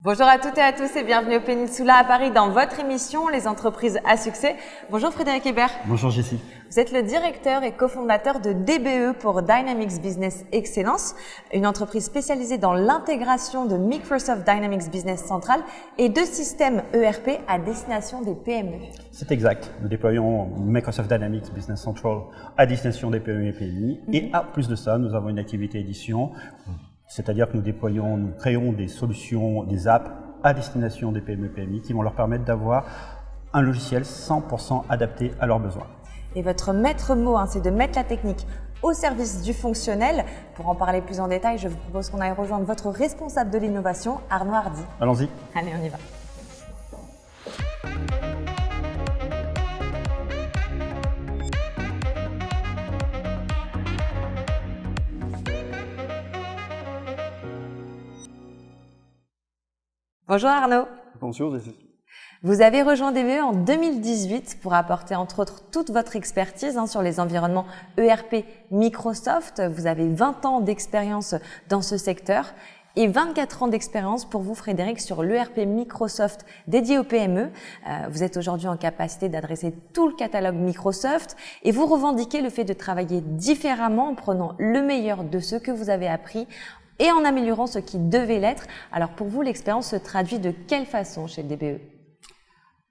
Bonjour à toutes et à tous et bienvenue au Peninsula à Paris dans votre émission Les entreprises à succès. Bonjour Frédéric Hébert. Bonjour Jessie. Vous êtes le directeur et cofondateur de DBE pour Dynamics Business Excellence, une entreprise spécialisée dans l'intégration de Microsoft Dynamics Business Central et de systèmes ERP à destination des PME. C'est exact. Nous déployons Microsoft Dynamics Business Central à destination des PME et PMI. Et à plus de ça, nous avons une activité édition. C'est-à-dire que nous créons des solutions, des apps à destination des PME et PMI qui vont leur permettre d'avoir un logiciel 100% adapté à leurs besoins. Et votre maître mot, c'est de mettre la technique au service du fonctionnel. Pour en parler plus en détail, je vous propose qu'on aille rejoindre votre responsable de l'innovation, Arnaud Hardy. Allons-y. Allez, on y va. Bonjour Arnaud. Bonjour Jessie. Vous avez rejoint DBE en 2018 pour apporter entre autres toute votre expertise sur les environnements ERP Microsoft. Vous avez 20 ans d'expérience dans ce secteur et 24 ans d'expérience pour vous Frédéric sur l'ERP Microsoft dédié aux PME. Vous êtes aujourd'hui en capacité d'adresser tout le catalogue Microsoft et vous revendiquez le fait de travailler différemment en prenant le meilleur de ce que vous avez appris et en améliorant ce qui devait l'être. Alors pour vous, l'expérience se traduit de quelle façon chez DBE ?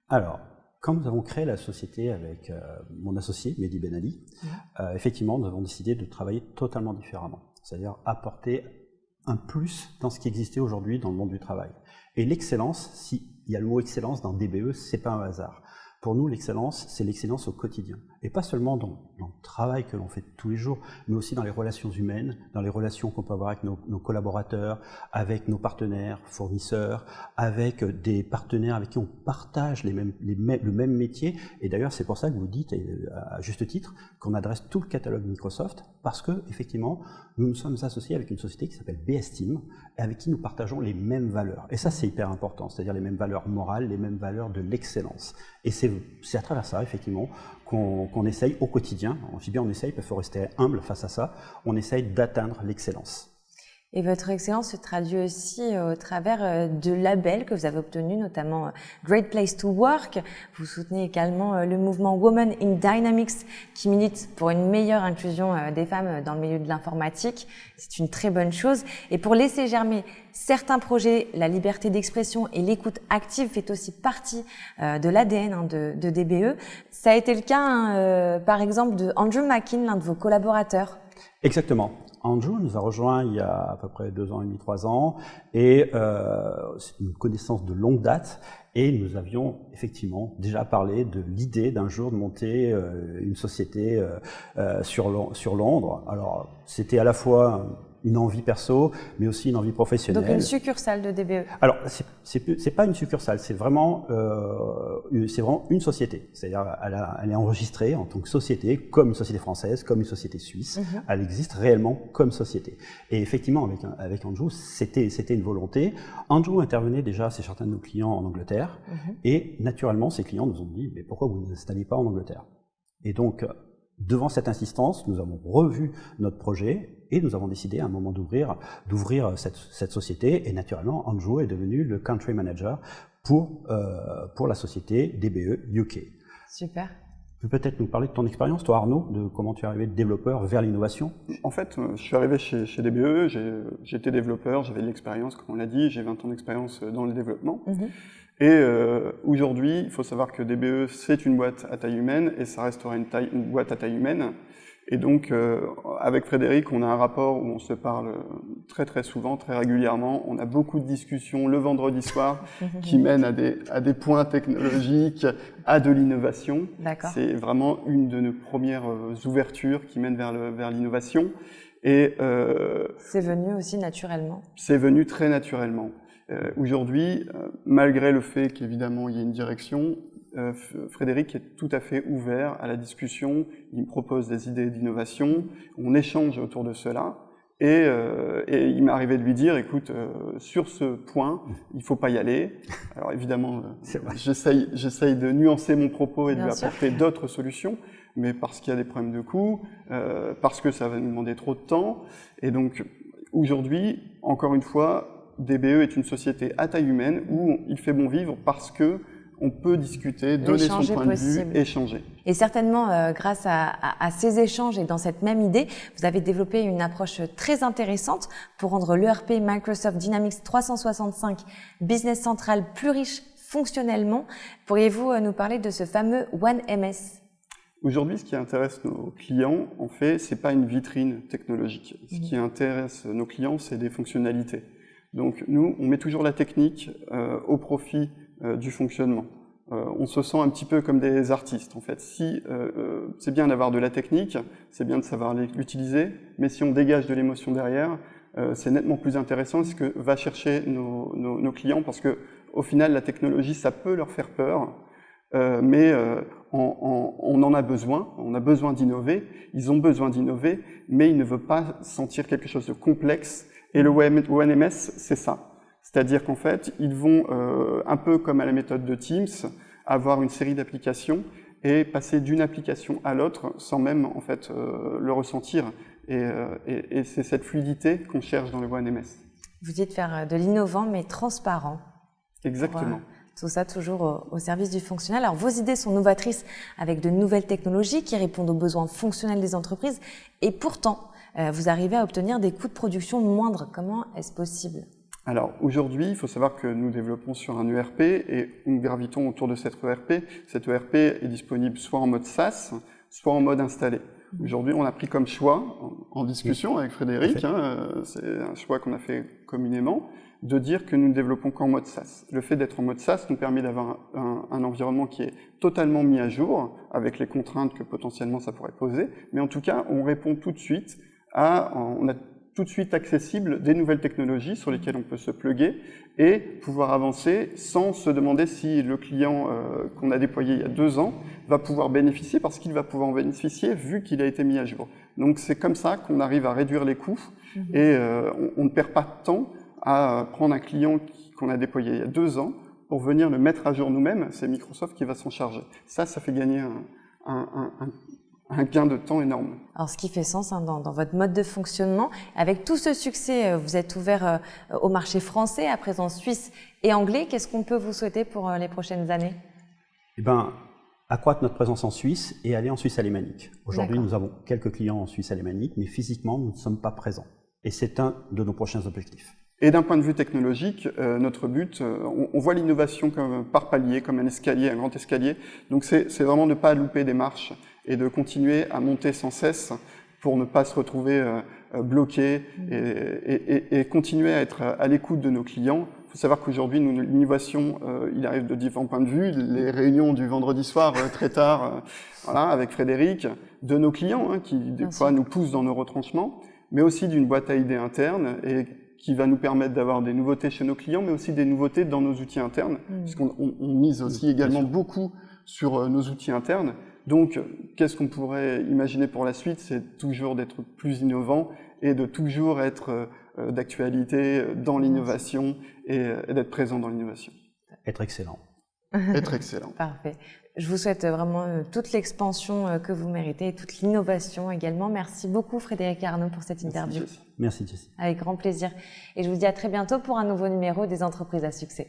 Alors, quand nous avons créé la société avec mon associé, Mehdi Ben Ali, effectivement, nous avons décidé de travailler totalement différemment. C'est-à-dire apporter un plus dans ce qui existait aujourd'hui dans le monde du travail. Et l'excellence, s'il y a le mot excellence dans DBE, c'est pas un hasard. Pour nous, l'excellence, c'est l'excellence au quotidien. Et pas seulement dans le travail que l'on fait tous les jours, mais aussi dans les relations humaines, dans les relations qu'on peut avoir avec nos collaborateurs, avec nos partenaires, fournisseurs, avec des partenaires avec qui on partage le même métier. Et d'ailleurs, c'est pour ça que vous dites, à juste titre, qu'on adresse tout le catalogue Microsoft, parce que effectivement, nous nous sommes associés avec une société qui s'appelle BS Team, avec qui nous partageons les mêmes valeurs. Et ça, c'est hyper important, c'est-à-dire les mêmes valeurs morales, les mêmes valeurs de l'excellence. Et c'est à travers ça, effectivement, qu'on essaye au quotidien, je dis bien on essaye parce qu'il faut rester humble face à ça, on essaye d'atteindre l'excellence. Et votre excellence se traduit aussi au travers de labels que vous avez obtenus, notamment Great Place to Work. Vous soutenez également le mouvement Women in Dynamics qui milite pour une meilleure inclusion des femmes dans le milieu de l'informatique. C'est une très bonne chose. Et pour laisser germer certains projets, la liberté d'expression et l'écoute active fait aussi partie de l'ADN de DBE. Ça a été le cas, par exemple, de Andrew Mackin, l'un de vos collaborateurs. Exactement. Andrew nous a rejoint il y a à peu près 2 ans et demi, 3 ans, et c'est une connaissance de longue date, et nous avions effectivement déjà parlé de l'idée d'un jour de monter une société sur Londres. Alors c'était à la fois une envie perso, mais aussi une envie professionnelle. Donc une succursale de DBE. Alors c'est pas une succursale, c'est vraiment une société. C'est-à-dire elle est enregistrée en tant que société, comme une société française, comme une société suisse. Elle existe réellement comme société. Et effectivement, avec Andrew, c'était une volonté. Andrew intervenait déjà chez certains de nos clients en Angleterre, et naturellement, ces clients nous ont dit mais pourquoi vous ne vous installez pas en Angleterre? Et donc devant cette insistance, nous avons revu notre projet et nous avons décidé à un moment d'ouvrir cette société. Et naturellement, Andrew est devenu le country manager pour la société DBE UK. Super. Tu peux peut-être nous parler de ton expérience, toi Arnaud, de comment tu es arrivé de développeur vers l'innovation? En fait, je suis arrivé chez DBE, j'étais développeur, j'avais de l'expérience, comme on l'a dit, j'ai 20 ans d'expérience dans le développement. Et aujourd'hui, il faut savoir que DBE, c'est une boîte à taille humaine et ça restera une boîte à taille humaine. Et donc, avec Frédéric, on a un rapport où on se parle très très souvent, très régulièrement. On a beaucoup de discussions le vendredi soir qui mènent à des points technologiques, à de l'innovation. C'est vraiment une de nos premières ouvertures qui mènent vers l'innovation. Et c'est venu aussi naturellement. C'est venu très naturellement. Aujourd'hui, malgré le fait qu'évidemment il y ait une direction, Frédéric est tout à fait ouvert à la discussion, il me propose des idées d'innovation, on échange autour de cela, et il m'est arrivé de lui dire, écoute, sur ce point, il faut pas y aller. Alors évidemment, j'essaye de nuancer mon propos et de lui apporter d'autres solutions, mais parce qu'il y a des problèmes de coût, parce que ça va nous demander trop de temps, et donc aujourd'hui, encore une fois, DBE est une société à taille humaine où il fait bon vivre parce que on peut discuter, donner son point de vue, échanger. Et certainement, grâce à ces échanges et dans cette même idée, vous avez développé une approche très intéressante pour rendre l'ERP Microsoft Dynamics 365 Business Central plus riche fonctionnellement. Pourriez-vous nous parler de ce fameux OneMS ? Aujourd'hui, ce qui intéresse nos clients, en fait, c'est pas une vitrine technologique. Ce qui intéresse nos clients, c'est des fonctionnalités. Donc, nous, on met toujours la technique au profit du fonctionnement. On se sent un petit peu comme des artistes, en fait. Si c'est bien d'avoir de la technique, c'est bien de savoir l'utiliser, mais si on dégage de l'émotion derrière, c'est nettement plus intéressant. C'est ce que va chercher nos clients, parce que au final, la technologie, ça peut leur faire peur, mais on en a besoin. On a besoin d'innover. Ils ont besoin d'innover, mais ils ne veulent pas sentir quelque chose de complexe. Et le OneMS, c'est ça. C'est-à-dire qu'en fait, ils vont, un peu comme à la méthode de Teams, avoir une série d'applications et passer d'une application à l'autre sans même en fait le ressentir. Et c'est cette fluidité qu'on cherche dans le OneMS. Vous dites faire de l'innovant mais transparent. Exactement. Tout ça toujours au service du fonctionnel. Alors vos idées sont novatrices avec de nouvelles technologies qui répondent aux besoins fonctionnels des entreprises et pourtant vous arrivez à obtenir des coûts de production moindres. Comment est-ce possible ? Alors aujourd'hui, il faut savoir que nous développons sur un ERP et nous gravitons autour de cet ERP. Cet ERP est disponible soit en mode SaaS, soit en mode installé. Aujourd'hui, on a pris comme choix, en discussion avec Frédéric, c'est un choix qu'on a fait communément, de dire que nous ne développons qu'en mode SaaS. Le fait d'être en mode SaaS nous permet d'avoir un environnement qui est totalement mis à jour, avec les contraintes que potentiellement ça pourrait poser, mais en tout cas, on répond tout de suite on a tout de suite accessible des nouvelles technologies sur lesquelles on peut se plugger et pouvoir avancer sans se demander si le client qu'on a déployé il y a 2 ans va pouvoir bénéficier, parce qu'il va pouvoir en bénéficier vu qu'il a été mis à jour. Donc c'est comme ça qu'on arrive à réduire les coûts et on ne perd pas de temps à prendre un client qu'on a déployé il y a 2 ans pour venir le mettre à jour nous-mêmes. C'est Microsoft qui va s'en charger. Ça fait gagner un gain de temps énorme. Alors, ce qui fait sens dans votre mode de fonctionnement. Avec tout ce succès, vous êtes ouvert au marché français, à présent suisse et anglais. Qu'est-ce qu'on peut vous souhaiter pour les prochaines années ? Eh bien, accroître notre présence en Suisse et aller en Suisse alémanique. Aujourd'hui, nous avons quelques clients en Suisse alémanique, mais physiquement, nous ne sommes pas présents. Et c'est un de nos prochains objectifs. Et d'un point de vue technologique, notre but, on voit l'innovation comme par palier, comme un escalier, un grand escalier. Donc c'est vraiment ne pas louper des marches et de continuer à monter sans cesse pour ne pas se retrouver bloqué et continuer à être à l'écoute de nos clients. Il faut savoir qu'aujourd'hui, l'innovation, il arrive de différents points de vue. Les réunions du vendredi soir très tard, voilà, avec Frédéric, de nos clients qui des fois nous poussent dans nos retranchements, mais aussi d'une boîte à idées interne et qui va nous permettre d'avoir des nouveautés chez nos clients, mais aussi des nouveautés dans nos outils internes, puisqu'on mise aussi également beaucoup sur nos outils internes. Donc, qu'est-ce qu'on pourrait imaginer pour la suite ? C'est toujours d'être plus innovant et de toujours être d'actualité dans l'innovation et d'être présent dans l'innovation. Être excellent. Être excellent. Parfait. Je vous souhaite vraiment toute l'expansion que vous méritez et toute l'innovation également. Merci beaucoup Frédéric Arnaud pour cette interview. Merci Jessie. Avec grand plaisir. Et je vous dis à très bientôt pour un nouveau numéro des Entreprises à succès.